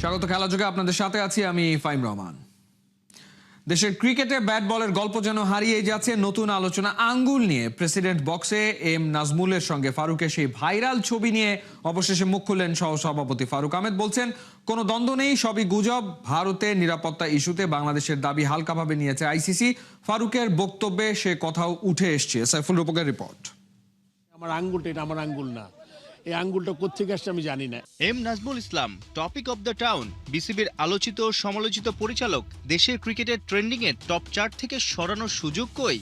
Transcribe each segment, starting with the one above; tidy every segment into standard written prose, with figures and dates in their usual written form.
স্বাগত খেলা যোগে আপনাদের সাথে আছি আমি ফাইম রহমান। দেশের ক্রিকেটে ব্যাট বলের গল্প যেন হারিয়ে যাচ্ছে। নতুন আলোচনা আঙ্গুল নিয়ে প্রেসিডেন্ট বক্সে এম নাজমুলের সঙ্গে ফারুকের সেই ভাইরাল ছবি নিয়ে অবশেষে মুখ খুললেন সহসভাপতি ফারুক আহমেদ। বলছেন কোনো দ্বন্দ্ব নেই, সবই গুজব। ভারতের নিরাপত্তা ইস্যুতে বাংলাদেশের দাবি হালকাভাবে নিয়েছে আইসিসি। ফারুকের বক্তব্যে সে কথাও উঠে এসছে। সাইফুল রূপকের রিপোর্ট। আমার আঙ্গুলটা এটা আমার আঙ্গুল না, এই আঙ্গুলটা কোত্থেকে আসছে আমি জানি না। M Nazmul Islam, topic of the town, বিসিবির আলোচিত সমালোচিত পরিচালক, দেশের ক্রিকেটের ট্রেন্ডিং এর টপ 4 থেকে সরানোর সুযোগ কই?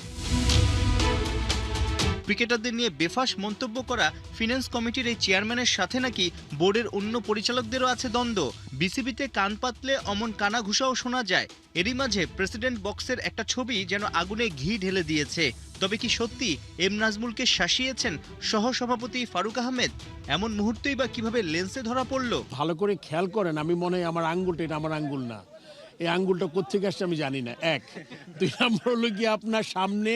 ক্রিকেটারদের নিয়ে বেফাস মন্তব্য করা ফিন্যান্স কমিটির এই চেয়ারম্যানের সাথে নাকি বোর্ডের অন্য পরিচালকদেরও আছে দ্বন্দ্ব। বিসিবিতে কান পাতলে অমন কানাঘুষাও শোনা যায়। এরই মাঝে প্রেসিডেন্ট বক্সের একটা ছবি যেন আগুনে ঘি ঢেলে দিয়েছে। তবে কি সত্যি এম নাজমুলকে শাসিয়েছেন সহসভাপতি ফারুক আহমেদ? এমন মুহূর্তেই বা কিভাবে লেন্সে ধরা পড়ল? ভালো করে খেয়াল করেন, আমি মনে হয় আমার আঙ্গুলটা এটা আমার আঙ্গুল না, এই আঙ্গুলটা কোত্থেকে আসছে আমি জানি না। এক, 2 নম্বর হলো কি, আপনার সামনে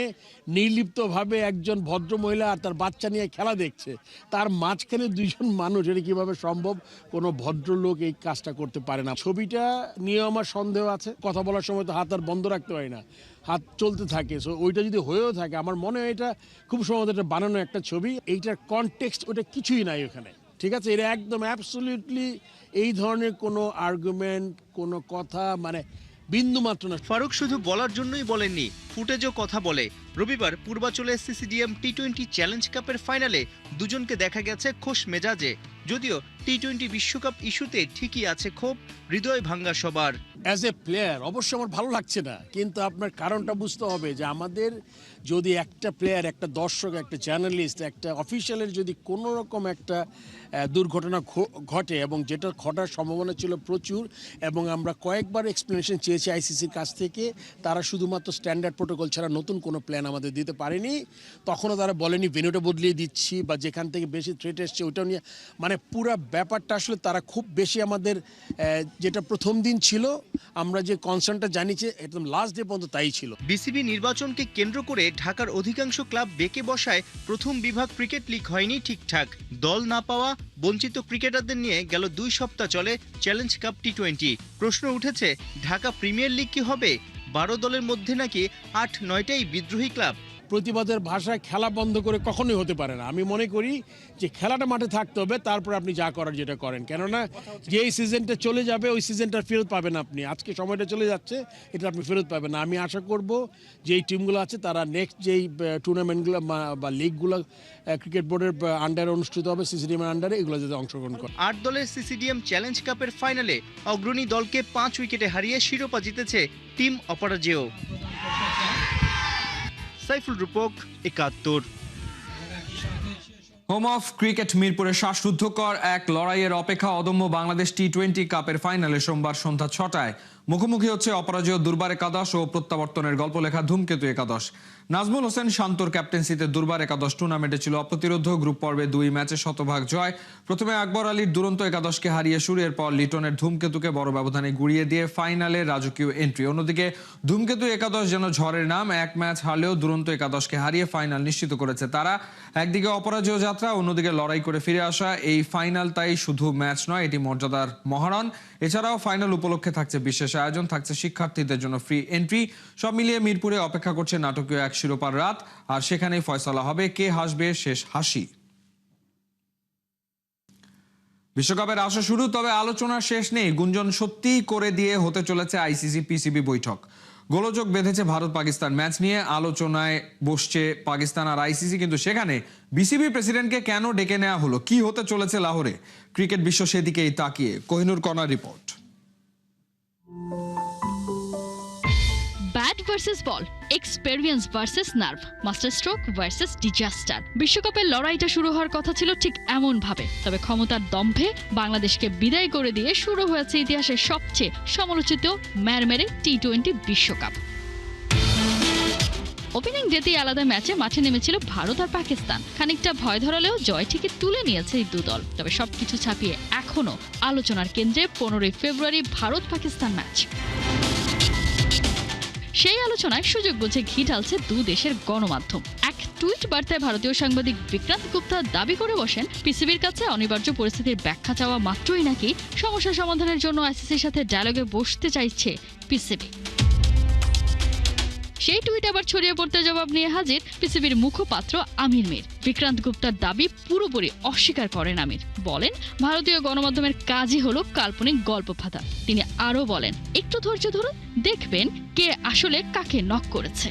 নির্লিপ্তভাবে একজন ভদ্র মহিলা আর তার বাচ্চা নিয়ে খেলা দেখছে, তার মাঝখানে 2 জন মানুষ, এটা কিভাবে সম্ভব? কোনো ভদ্রলোক এই কাজটা করতে পারে না। ছবিটা নিয়ে আমার সন্দেহ আছে। কথা বলার সময় তো হাত আর বন্ধ রাখতে হয় না, হাত চলতে থাকে। সো ওইটা যদি হয়েও থাকে, আমার মনে হয় এটা খুব সম্ভবত এটা বানানো একটা ছবি। এইটার কনটেক্সট ওটা কিছুই নাই ওখানে, ঠিক আছে? এটা একদম অ্যাবসলিউটলি এই ধরনের কোনো আর্গুমেন্ট, কোনো কথা মানে বিন্দু মাত্র না। ফারুক শুধু বলার জন্যই বলেননি, ফুটেজও কথা বলে। রবিবার পূর্বাচলে সিসিডিএম টি-20 চ্যালেঞ্জ কাপের ফাইনালে দুজনকে দেখা গেছে খোশ মেজাজে। যদিও টি-20 বিশ্বকাপ ইস্যুতে ঠিকই আছে ক্ষোভ, হৃদয় ভাঙ্গা সবার। অ্যাজ এ প্লেয়ার অবশ্য আমার ভালো লাগছে না, কিন্তু আপনার কারণটা বুঝতে হবে যে আমাদের যদি একটা প্লেয়ার, একটা দর্শক, একটা জার্নালিস্ট, একটা অফিসিয়ালের যদি কোনো রকম একটা দুর্ঘটনা ঘটে, এবং যেটা ঘটার সম্ভাবনা ছিল প্রচুর, এবং আমরা কয়েকবার এক্সপ্লেনেশন চেয়েছি আইসিসির কাছ থেকে, তারা শুধুমাত্র স্ট্যান্ডার্ড প্রোটোকল ছাড়া নতুন কোনো প্ল্যান আমাদের দিতে পারেনি। তখনও তারা বলেনি ভেন্যুটা বদলিয়ে দিচ্ছি বা যেখান থেকে বেশি থ্রেট এসছে ওইটাও নিয়ে, মানে পুরো ব্যাপারটা আসলে তারা খুব বেশি আমাদের যেটা প্রথম দিন ছিল আমরা যে কনসার্নটা জানিয়েছি একদম লাস্ট ডে পর্যন্ত তাই ছিল। বিসিবি নির্বাচনকে কেন্দ্র করে ঢাকার অধিকাংশ ক্লাব বেঁকে বসায় প্রথম বিভাগ ক্রিকেট লিগ হয়নি ঠিকঠাক। দল না পাওয়া বঞ্চিত ক্রিকেটারদের নিয়ে গেল 2 সপ্তাহ চলে চ্যালেঞ্জ কাপ টি-20। প্রশ্ন উঠেছে, ঢাকা প্রিমিয়ার লিগ কি হবে? 12 দলের মধ্যে নাকি 8-9টাই বিদ্রোহী ক্লাব। প্রতিবাদের ভাষায় খেলা বন্ধ করে কখনোই হতে পারে না। আমি মনে করি যে খেলাটা মাঠে থাকতে হবে, তারপর আপনি যা করার যেটা করেন। কেননা যেই সিজনটা চলে যাবে ওই সিজনটা ফেরত পাবেন আপনি। আজকে সময়টা চলে যাচ্ছে, এটা আপনি ফেরত পাবেন না। আমি আশা করব যে এই টিমগুলো আছে তারা নেক্সট যেই টুর্নামেন্টগুলো বা লিগগুলো ক্রিকেট বোর্ডের আন্ডারে অনুষ্ঠিত হবে, সিসিডিএমের আন্ডারে, এগুলো যাতে অংশগ্রহণ করে। 8 দলের সিসিডিএম চ্যালেঞ্জ কাপের ফাইনালে অগ্রণী দলকে 5 উইকেটে হারিয়ে শিরোপা জিতেছে team Aparajeyo. Saiful Rupak, 71। Home of cricket মিরপুরে শ্বাসরুদ্ধকর এক লড়াইয়ের অপেক্ষা অদম্য বাংলাদেশ টি-20 কাপের ফাইনালে সোমবার সন্ধ্যা 6টায় মুখোমুখি হচ্ছে অপরাজেয় দুর্বার একাদশ ও প্রত্যাবর্তনের গল্প লেখা ধূমকেতু একাদশ। নাজমুল হোসেন শান্তর ক্যাপ্টেন্সিতে দুর্বার একাদশ টুর্নামেন্টে ছিল অপ্রতিরোধ্য। গ্রুপ পর্বে 2 ম্যাচে শতভাগ জয়। প্রথমে আকবর আলীর দুরন্ত একাদশকে হারিয়ে শুরু, এরপর লিটনের ধূমকেতুকে বড় ব্যবধানে গুড়িয়ে দিয়ে ফাইনালে রাজকীয় এন্ট্রি। অন্যদিকে ধূমকেতু একাদশ যেন ঝড়ের নাম, 1 ম্যাচ হারলেও দুরন্ত একাদশকে হারিয়ে ফাইনাল নিশ্চিত করেছে তারা। একদিকে অপরাজেয় যাত্রা, অন্যদিকে লড়াই করে ফিরে আসা এই ফাইনাল তাই শুধু ম্যাচ নয়, এটি মর্যাদার মহারণ। এছাড়াও ফাইনাল উপলক্ষে থাকছে বিশেষ আয়োজন, থাকছে শিক্ষার্থীদের জন্য ফ্রি এন্ট্রি। সব মিলিয়ে মিরপুরে অপেক্ষা করছে নাটকীয় এক শিরোপার রাত, আর সেখানেই ফয়সালা হবে কে হাসবে শেষ হাসি। বিশ্বকাপের আসা শুরু, তবে আলোচনার শেষ নেই। গুঞ্জন সত্যি করে দিয়ে হতে চলেছে আইসিসি পিসিবি বৈঠক। গোলযোগ বেঁধেছে ভারত পাকিস্তান ম্যাচ নিয়ে, আলোচনায় বসছে পাকিস্তান আর আইসিসি। কিন্তু সেখানে বিসিবি প্রেসিডেন্টকে কেন ডেকে নেওয়া হলো, কি হতে চলেছে লাহোরে? ক্রিকেট বিশ্ব সেদিকেই তাকিয়ে। কোহিনুর কণার report. Bat versus ball, experience versus nerve, master stroke versus disaster. বিশ্বকাপের লড়াইটা শুরু হওয়ার কথা ছিল ঠিক এমন ভাবে, তবে ক্ষমতার দম্ভে বাংলাদেশকে বিদায় করে দিয়ে শুরু হয়েছে ইতিহাসের সবচেয়ে সমালোচিত ম্যারমেরে টি-20 বিশ্বকাপ। ওপেনিং ডেতেই আলাদা ম্যাচে মাঠে নেমেছিল ভারত আর পাকিস্তান। খানিকটা ভয় ধরালেও জয় ঠিকই তুলে নিয়েছে এই 2 দল। তবে সবকিছু ছাপিয়ে এখনো আলোচনার কেন্দ্রে 15 ফেব্রুয়ারি ভারত পাকিস্তান ম্যাচ। সেই আলোচনায় সুযোগ বুঝে ঘি ঢালছে 2 দেশের গণমাধ্যম। এক টুইট বার্তায় ভারতীয় সাংবাদিক বিক্রান্ত গুপ্তা দাবি করে বসেন, পিসিবির কাছে অনিবার্য পরিস্থিতির ব্যাখ্যা চাওয়া মাত্রই নাকি সমস্যা সমাধানের জন্য আইসিসির সাথে ডায়ালগে বসতে চাইছে পিসিবি। সেই টুইট আবার ছড়িয়ে পড়তে জবাব নিয়ে হাজির পিসিবির মুখপাত্র আমির মীর। বিক্রান্ত গুপ্তার দাবি পুরোপুরি অস্বীকার করেন আমির, বলেন ভারতীয় গণমাধ্যমের কাজই হলো কাল্পনিক গল্প ফাঁদা। তিনি আরও বলেন, একটু ধৈর্য ধরুন, দেখবেন কে আসলে কাকে নক করেছে।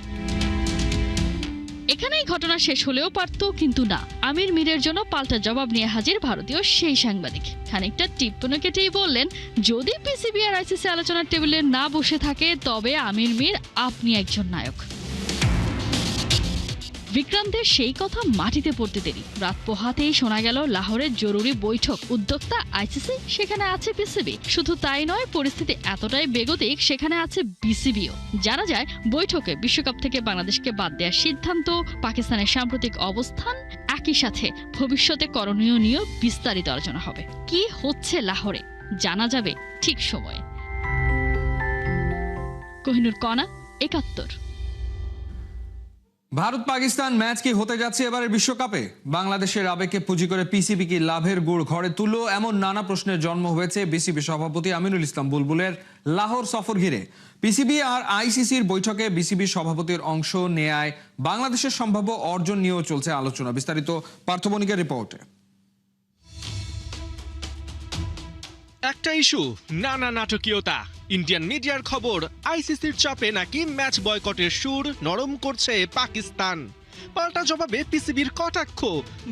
এখানেই ঘটনা শেষ হলেও পারত, কিন্তু না। আমির মীরের জন্য পাল্টা জবাব নিয়ে হাজির ভারতীয় সেই সাংবাদিক। খানিকটা টিপ্পনী কেটেই বললেন, যদি পিসিবি আর আইসিসি আলোচনার টেবিলে না বসে থাকে তবে আমির মীর আপনি একজন নায়ক। বিক্রান্তের সেই কথা মাটিতে পড়তে দেরি। রাত পোহাতেই শোনা গেল লাহোরের জরুরি বৈঠক। উদ্যোক্তা আইসিসি, সেখানে আছে পিসিবি। শুধু তাই নয়, পরিস্থিতি এতটাই বেগতিক, সেখানে আছে বিসিবিও। জানা যায় বৈঠকে বিশ্বকাপ থেকে বাংলাদেশকে বাদ দেওয়ার সিদ্ধান্ত, পাকিস্তানের সাম্প্রতিক অবস্থান, একই সাথে ভবিষ্যতে করণীয় নিয়েও বিস্তারিত আলোচনা হবে। কি হচ্ছে লাহোরে জানা যাবে ঠিক সময়ে। কোহিনুর কণা, ৭১। ভারত পাকিস্তান ম্যাচ কি হতে যাচ্ছে এবারের বিশ্বকাপে? বাংলাদেশের আবেগকে পুঁজি করে পিসিবি কি লাভের গুড় ঘরে তুললো? এমন নানা প্রশ্নের জন্ম হয়েছে বিসিবি সভাপতি আমিনুল ইসলাম বুলবুলের লাহোর সফর ঘিরে। পিসিবি আর আইসিসির বৈঠকে বিসিবি সভাপতির অংশ নেয়ায় বাংলাদেশের সম্ভাব্য অর্জন নিয়েও চলছে আলোচনা। বিস্তারিত পার্থ বণিকের রিপোর্টে। একটা ইস্যু, নানা নাটকীয়তা। ইন্ডিয়ান মিডিয়ার খবর, আইসিসির চাপে নাকি ম্যাচ বয়কটের সুর নরম করছে পাকিস্তান। পাল্টা জবাবে পিসিবির কটাক্ষ,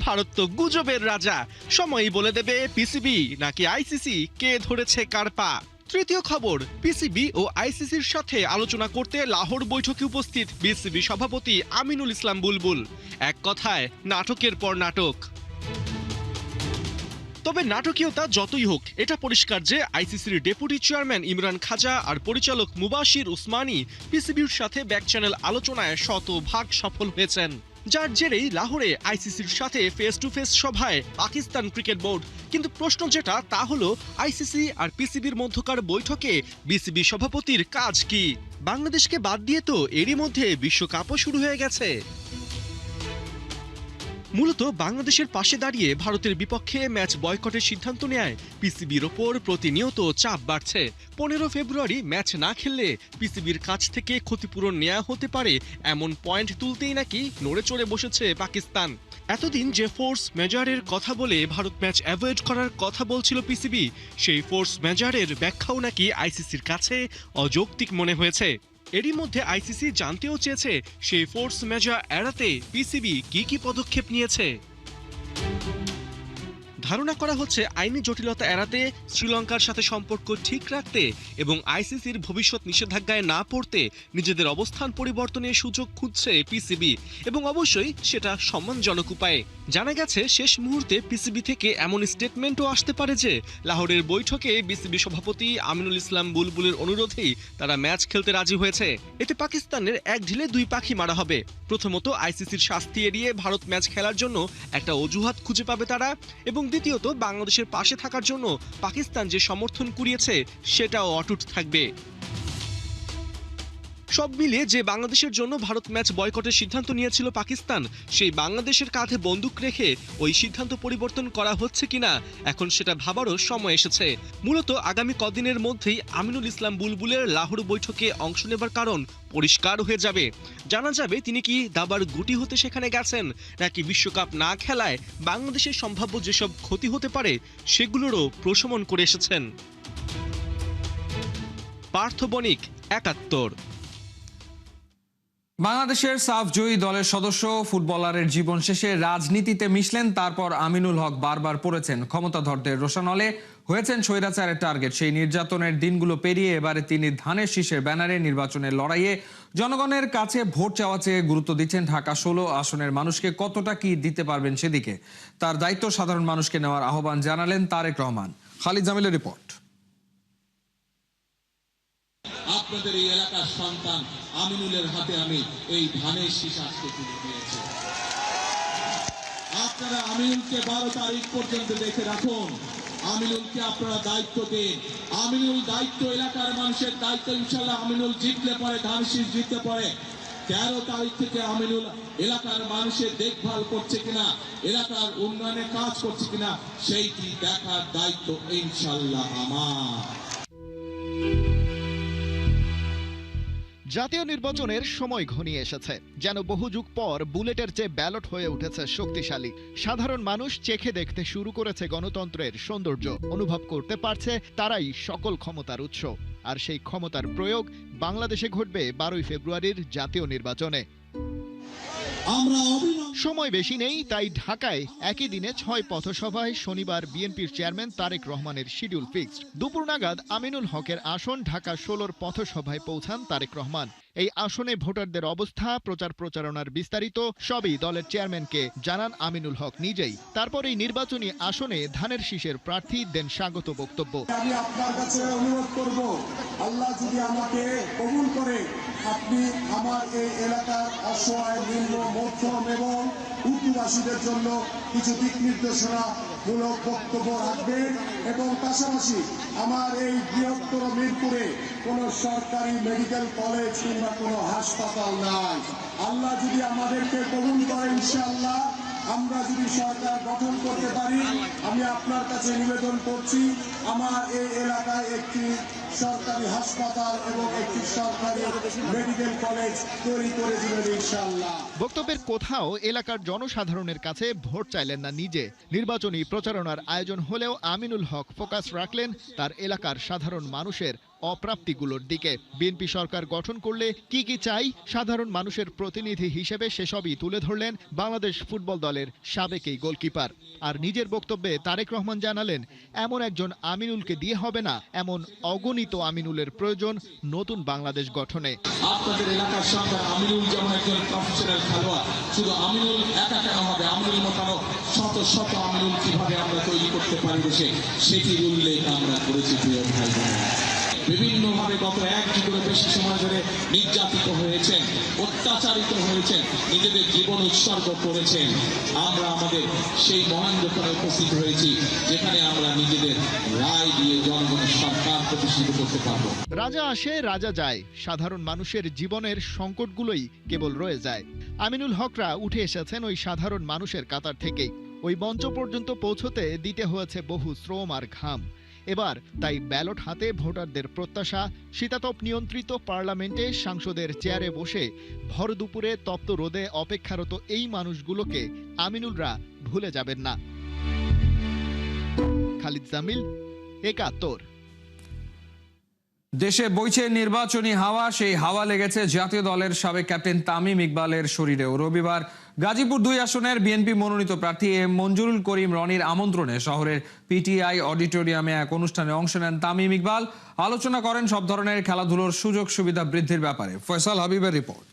ভারত তো গুজবের রাজা, সময়ই বলে দেবে পিসিবি নাকি আইসিসি কে ধরেছে কার পা। তৃতীয় খবর, পিসিবি ও আইসিসির সাথে আলোচনা করতে লাহোর বৈঠকে উপস্থিত বিসিবি সভাপতি আমিনুল ইসলাম বুলবুল। এক কথায় নাটকের পর নাটক। তবে নাটকীয়তা যতই হোক, এটা পরিষ্কার যে আইসিসির ডেপুটি চেয়ারম্যান ইমরান খাজা আর পরিচালক মুবাশির উসমানী পিসিবির সাথে ব্যাক চ্যানেল আলোচনায় শতভাগ সফল হয়েছেন, যার জেরেই লাহোরে আইসিসির সাথে ফেস টু ফেস সভায় পাকিস্তান ক্রিকেট বোর্ড। কিন্তু প্রশ্ন যেটা, তা হলো আইসিসি আর পিসিবির মধ্যকার বৈঠকে বিসিবি সভাপতির কাজ কি? বাংলাদেশকে বাদ দিয়ে তো এরই মধ্যে বিশ্বকাপও শুরু হয়ে গেছে। মূলত বাংলাদেশের পাশে দাঁড়িয়ে ভারতের বিপক্ষে ম্যাচ বয়কটের সিদ্ধান্ত নেয় পিসিবির ওপর প্রতিনিয়ত চাপ বাড়ছে। 15 ফেব্রুয়ারি ম্যাচ না খেললে পিসিবির কাছ থেকে ক্ষতিপূরণ নেওয়া হতে পারে, এমন পয়েন্ট তুলতেই নাকি নড়ে চড়ে বসেছে পাকিস্তান। এতদিন যে ফোর্স মেজরের কথা বলে ভারত ম্যাচ অ্যাভয়েড করার কথা বলছিল পিসিবি, সেই ফোর্স মেজরের ব্যাখ্যাও নাকি আইসিসির কাছে অযৌক্তিক মনে হয়েছে। এরই মধ্যে আইসিসি জানতেও চেয়েছে সেই ফোর্স মেজর এড়াতে পিসিবি কি পদক্ষেপ নিয়েছে। ধারণা করা হচ্ছে আইনি জটিলতা এড়াতে, শ্রীলঙ্কার সাথে সম্পর্ক ঠিক রাখতে এবং আইসিসির ভবিষ্যৎ নিষেধাজ্ঞায় না পড়তে নিজেদের অবস্থান পরিবর্তনের সুযোগ খুঁজছে পিসিবি, এবং অবশ্যই সেটা সম্মানজনক উপায়ে। জানা গেছে শেষ মুহূর্তে পিসিবি থেকে এমন স্টেটমেন্টও আসতে পারে যে লাহোরের বৈঠকে বিসিবি সভাপতি আমিনুল ইসলাম বুলবুলের অনুরোধেই তারা ম্যাচ খেলতে রাজি হয়েছে। এতে পাকিস্তানের এক ঢিলে দুই পাখি মারা হবে। প্রথমত, আইসিসির শাস্তি এড়িয়ে ভারত ম্যাচ খেলার জন্য একটা অজুহাত খুঁজে পাবে তারা, এবং দ্বিতীয়ত, বাংলাদেশের পাশে থাকার জন্য পাকিস্তান যে সমর্থন কুড়িয়েছে সেটাও অটুট থাকবে। সব মিলিয়ে যে বাংলাদেশের জন্য ভারত ম্যাচ বয়কটের সিদ্ধান্ত নিয়েছিল পাকিস্তান, সেই বাংলাদেশের কাঁধে বন্দুক রেখে ওই সিদ্ধান্ত পরিবর্তন করা হচ্ছে কিনা এখন সেটা ভাবারও সময় এসেছে। মূলত আগামী কদিনের মধ্যেই আমিনুল ইসলাম বুলবুলের লাহোর বৈঠকে অংশ নেবার কারণ পরিষ্কার হয়ে যাবে। জানা যাবে তিনি কি দাবার গুটি হতে সেখানে গেছেন, নাকি বিশ্বকাপ না খেলায় বাংলাদেশের সম্ভাব্য যেসব ক্ষতি হতে পারে সেগুলোরও প্রশমন করে এসেছেন। পার্থ বণিক, ৭১। বাংলাদেশের সাফ জয়ী দলের সদস্য ফুটবলারের জীবন শেষে রাজনীতিতে মিশলেন, তারপর আমিনুল হক বারবার পড়েছেন ক্ষমতাধরদের রোষানলে, হয়েছেন স্বৈরাচারের টার্গেট। সেই নির্যাতনের দিনগুলো পেরিয়ে এবারে তিনি ধানের শীষের ব্যানারে নির্বাচনের লড়াইয়ে জনগণের কাছে ভোট চাওয়া চেয়ে গুরুত্ব দিচ্ছেন। ঢাকা 16 আসনের মানুষকে কতটা কি দিতে পারবেন সেদিকে তার দায়িত্ব সাধারণ মানুষকে নেওয়ার আহ্বান জানালেন তারেক রহমান। খালিদ জামিলের রিপোর্ট। আপনাদের এই এলাকার সন্তান আমিনুলের হাতে আমি এই ধানের শীষ আজকে তুলে দিয়েছি। আপনারা আমিনুলকে 12 তারিখ পর্যন্ত দেখে রাখুন। আমিনুলকে আপনারা দায়িত্ব দিন। আমিনুল দায়িত্ব, এলাকার মানুষের দায়িত্ব। ইনশাল্লাহ আমিনুল জিতলে পরে, ধানের শীষ জিতলে পরে 13 তারিখ থেকে আমিনুল এলাকার মানুষের দেখভাল করছে কিনা, এলাকার উন্নয়নে কাজ করছে কিনা, সেইটি দেখার দায়িত্ব ইনশাআল্লাহ আমার। জাতীয় নির্বাচনের সময় ঘনিয়ে এসেছে, যেন বহু যুগ পর বুলেটের চেয়ে ব্যালট হয়ে উঠেছে শক্তিশালী। সাধারণ মানুষ চেখে দেখতে শুরু করেছে গণতন্ত্রের সৌন্দর্য, অনুভব করতে পারছে তারাই সকল ক্ষমতার উৎস। আর সেই ক্ষমতার প্রয়োগ বাংলাদেশে ঘটবে 12ই ফেব্রুয়ারির জাতীয় নির্বাচনে। সময় বেশি নেই, তাই ঢাকায় একই দিনে 6 পথসভায় শনিবার বিএনপির চেয়ারম্যান তারেক রহমানের শিডিউল ফিক্সড। দুপুর নাগাদ আমিনুল হকের আসন ঢাকা 16-র পথসভায় পৌঁছান তারেক রহমান। এই আসনে ভোটারদের অবস্থা, প্রচার প্রচারণার বিস্তারিত সবই দলের চেয়ারম্যানকে জানান আমিনুল হক নিজেই। তারপর এই নির্বাচনী আসনে ধানের শীষের প্রার্থী দেন স্বাগত বক্তব্য। আমি আপনার কাছে অনুরোধ করব, আল্লাহ যদি আমাকে কবুল করে, আপনি আমার এই এলাকার অসহায়, নিম্ন, মধ্যম এবং উর্দুভাষীদের জন্য কিছু দিক নির্দেশনা মূলক বক্তব্য রাখবেন এবং পাশাপাশি আমার এই বৃহত্তর মিরপুরে কোনো সরকারি মেডিকেল কলেজ কিংবা কোনো হাসপাতাল নাই। আল্লাহ যদি আমাদেরকে কবুল করে, ইনশাআল্লাহ আমরা যদি সরকার গঠন করতে পারি, আমি আপনার কাছে নিবেদন করছি আমার এই এলাকায় একটি সরকারি হাসপাতাল এবং একটি সরকারি মেডিকেল কলেজ তৈরি করে দিবেন ইনশাআল্লাহ। বক্তব্যের কোথাও এলাকার জনসাধারণের কাছে ভোট চাইলেন না নিজে। নির্বাচনী প্রচারণার আয়োজন হলেও আমিনুল হক ফোকাস রাখলেন তার এলাকার সাধারণ মানুষের অপ্রাপ্তিগুলোর দিকে। বিএনপি সরকার গঠন করলে কি কি চাই সাধারণ মানুষের প্রতিনিধি হিসেবে সেসবই তুলে ধরলেন বাংলাদেশ ফুটবল দলের সাবেক এই গোলকিপার। আর নিজের বক্তব্যে তারেক রহমান জানালেন, এমন একজন আমিনুলকে দিয়ে হবে না, এমন অগণিত আমিনুলের প্রয়োজন নতুন বাংলাদেশ গঠনে। আপনাদের এলাকার সরকার আমিনুল যেমন একজন প্রফেশনাল খেলোয়াড়, শুধু আমিনুল একা কেন হবে, আমিনুল মোতাবেক শত শত আমিনুল কিভাবে আমরা তৈরি করতে পারি দেশে, সেটির উল্লেখ আমরা করেছি প্রিয় ভাই বোনেরা। বিভিন্নভাবে গত 1 যুগেরও বেশি সময় ধরে নির্যাতিত হয়েছেন, অত্যাচারিত হয়েছেন, নিজেদের জীবন উৎসর্গ করেছেন। আমরা আমাদের সেই মহান যখন উপস্থিত হয়েছি, যেখানে আমরা নিজেদের রায় দিয়ে জনগণের সরকার প্রতিষ্ঠিত করতে পারব। রাজা আসে, রাজা যায়, সাধারণ মানুষের জীবনের সংকটগুলোই কেবল রয়ে যায়। আমিনুল হকরা উঠে এসেছেন ওই সাধারণ মানুষের কাতার থেকেই। ওই মঞ্চ পর্যন্ত পৌঁছতে দিতে হয়েছে বহু শ্রম আর ঘাম। এবার তাই ব্যালট হাতে ভোটারদের প্রত্যাশা, শীতাতপ নিয়ন্ত্রিত পার্লামেন্টে সাংসদের চেয়ারে বসে ভর দুপুরে তপ্ত রোদে অপেক্ষারত এই মানুষগুলোকে আমিনুলরা ভুলে যাবেন না। খালিদ জামিল, ৭১। দেশে বইছে নির্বাচনী হাওয়া, সেই হাওয়া লেগেছে জাতীয় দলের সাবেক ক্যাপ্টেন তামিম ইকবালের শরীরেও। রবিবার গাজীপুর 2 আসনের বিএনপি মনোনীত প্রার্থী এম মঞ্জুরুল করিম রনির আমন্ত্রণে শহরের পিটিআই অডিটোরিয়ামে এক অনুষ্ঠানে অংশ নেন তামিম ইকবাল। আলোচনা করেন সব ধরনের খেলাধুলোর সুযোগ সুবিধা বৃদ্ধির ব্যাপারে। ফয়সাল হাবিবের রিপোর্ট।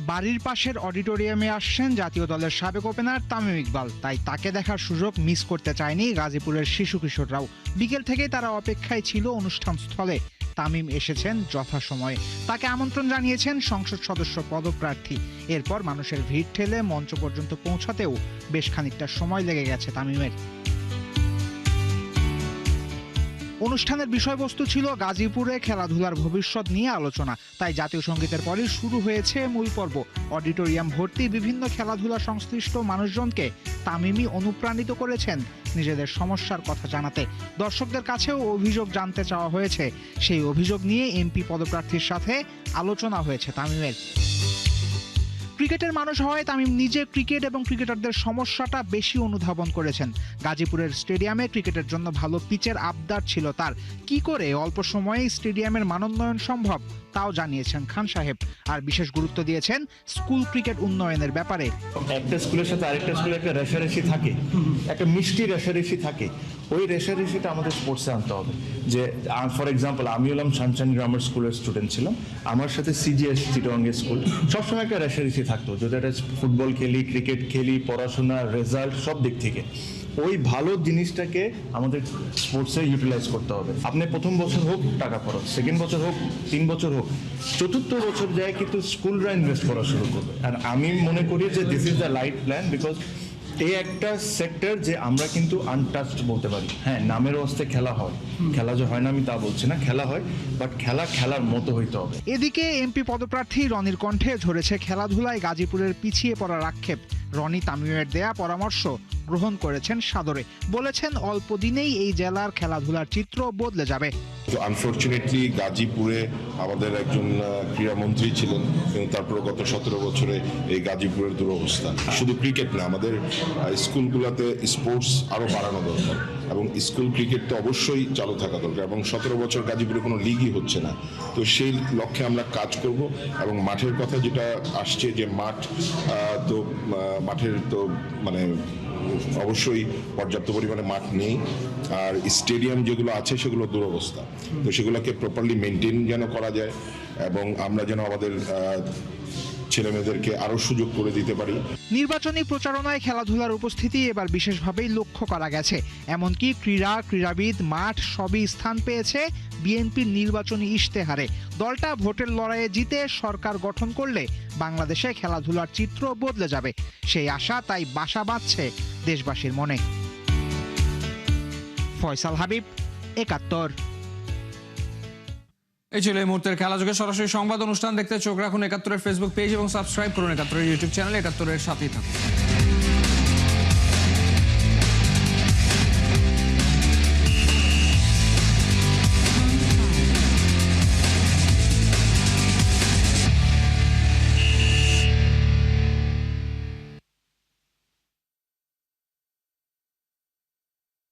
বাড়ির পাশের অডিটোরিয়ামে আসছেন জাতীয় দলের সাবেক ওপেনার তামিম ইকবাল, তাই তাকে দেখার সুযোগ মিস করতে চায়নি গাজীপুরের শিশু কিশোররাও। বিকেল থেকে তারা অপেক্ষায় ছিল অনুষ্ঠান স্থলে। তামিম এসেছেন যথাসময়ে, তাকে আমন্ত্রণ জানিয়েছেন সংসদ সদস্য পদপ্রার্থী। এরপর মানুষের ভিড় ঠেলে মঞ্চ পর্যন্ত পৌঁছাতেও বেশ খানিকটা সময় লেগে গেছে তামিমের। অনুষ্ঠানের বিষয়বস্তু ছিল গাজীপুরে খেলাধুলার ভবিষ্যৎ নিয়ে আলোচনা। তাই জাতীয় সঙ্গীতের পরে শুরু হয়েছে মূল পর্ব। অডিটোরিয়াম ভর্তি বিভিন্ন খেলাধুলা সংশ্লিষ্ট মানুষজনকে তামিমই অনুপ্রাণিত করেছেন নিজেদের সমস্যার কথা জানাতে। দর্শকদের কাছেও অভিযোগ জানতে চাওয়া হয়েছে। সেই অভিযোগ নিয়ে এমপি পদপ্রার্থীর সাথে আলোচনা হয়েছে তামিমের। ক্রিকেটের মানুষ হওয়ায় তামিম নিজে ক্রিকেট এবং ক্রিকেটারদের সমস্যাটা বেশি অনুধাবন করেছেন। গাজীপুরের স্টেডিয়ামে ক্রিকেটের জন্য ভালো পিচের আবদার ছিল তার। কি করে অল্প সময়ে স্টেডিয়ামের মানোন্নয়ন সম্ভব তাও জানিয়েছেন খান সাহেব। আর বিশেষ গুরুত্ব দিয়েছেন স্কুল ক্রিকেট উন্নয়নের ব্যাপারে। একটা স্কুলের সাথে আরেকটা স্কুলে একটা রেশারেশি থাকে, একটা মিষ্টি রেশারেশি থাকে। ওই রেশারেশিটা আমাদের স্পোর্টসে আনতে হবে। যে ফর এক্সাম্পল আমি হলাম সানশাইন গ্রামার স্কুলের স্টুডেন্ট ছিলাম, আমার সাথে সিজিএস চিটাগং স্কুল, সবসময় একটা রেশারেশি থাকতো। যদি একটা ফুটবল খেলি, ক্রিকেট খেলি, পড়াশোনা, রেজাল্ট সব দিক থেকে ওই ভালো জিনিসটাকে আমাদের স্পোর্টসে ইউটিলাইজ করতে হবে। আপনি প্রথম বছর হোক টাকা খরচ, সেকেন্ড বছর হোক, 3 বছর হোক, চতুর্থ বছর যায় কিন্তু স্কুলরা ইনভেস্ট করা শুরু করবে। আর আমি মনে করি যে this is the right plan, because এই একটা সেক্টর যে আমরা কিন্তু আনটাচড বলতে পারি। হ্যাঁ, নামের অবস্থায় খেলা হয়, খেলা যে হয় না আমি তা বলছি না, খেলা হয়, বাট খেলার মতো হইতে হবে। এদিকে এমপি পদপ্রার্থী রনির কণ্ঠে ঝরেছে খেলাধুলায় গাজীপুরের পিছিয়ে পড়ার আক্ষেপ। রনি তামিমের দেয়া পরামর্শ গ্রহণ করেছেন সাদরে, বলেছেন অল্প দিনেই এই জেলার খেলাধুলার চিত্র বদলে যাবে। আনফরচুনেটলি গাজীপুরে আমাদের একজন ক্রীড়ামন্ত্রী ছিলেন, কিন্তু তারপরে গত 17 বছরে এই গাজীপুরের দুরবস্থা। শুধু ক্রিকেট না, আমাদের স্কুলগুলোতে স্পোর্টস আরো বাড়ানো দরকার এবং স্কুল ক্রিকেট তো অবশ্যই চালু থাকা দরকার এবং 17 বছর গাজীপুরে কোনো লিগই হচ্ছে না। তো সেই লক্ষ্যে আমরা কাজ করব এবং মাঠের কথা যেটা আসছে যে মাঠের তো মানে অবশ্যই পর্যাপ্ত পরিমাণে মাঠ নেই, আর স্টেডিয়াম যেগুলো আছে সেগুলো দুরবস্থা। তো সেগুলোকে প্রপারলি মেনটেন যেন করা যায় এবং আমরা যেন আমাদের ছেলেমেয়েদেরকে আরো সুযোগ করে দিতে পারি। নির্বাচনী প্রচারণায় খেলাধুলার উপস্থিতি এবার বিশেষভাবেই লক্ষ্য করা গেছে। এমনকি ক্রীড়াবিদ, মাঠ সবই স্থান পেয়েছে বিএনপির নির্বাচনী ইশতেহারে। দলটা ভোটের লড়াইয়ে জিতে সরকার গঠন করলে বাংলাদেশে খেলাধুলার চিত্র বদলে যাবে, সেই আশা তাই বাসা বাঁধছে দেশবাসীর মনে। ফয়সাল হাবিব, ৭১। এই ছিল এই মুহূর্তের খেলাযোগে সরাসরি সংবাদ অনুষ্ঠান দেখতে চোখ রাখুন ৭১-এর ফেসবুক পেজ এবং সাবস্ক্রাইব করুন ৭১-এর ইউটিউব চ্যানেল। ৭১-এর সাথেই থাকুন।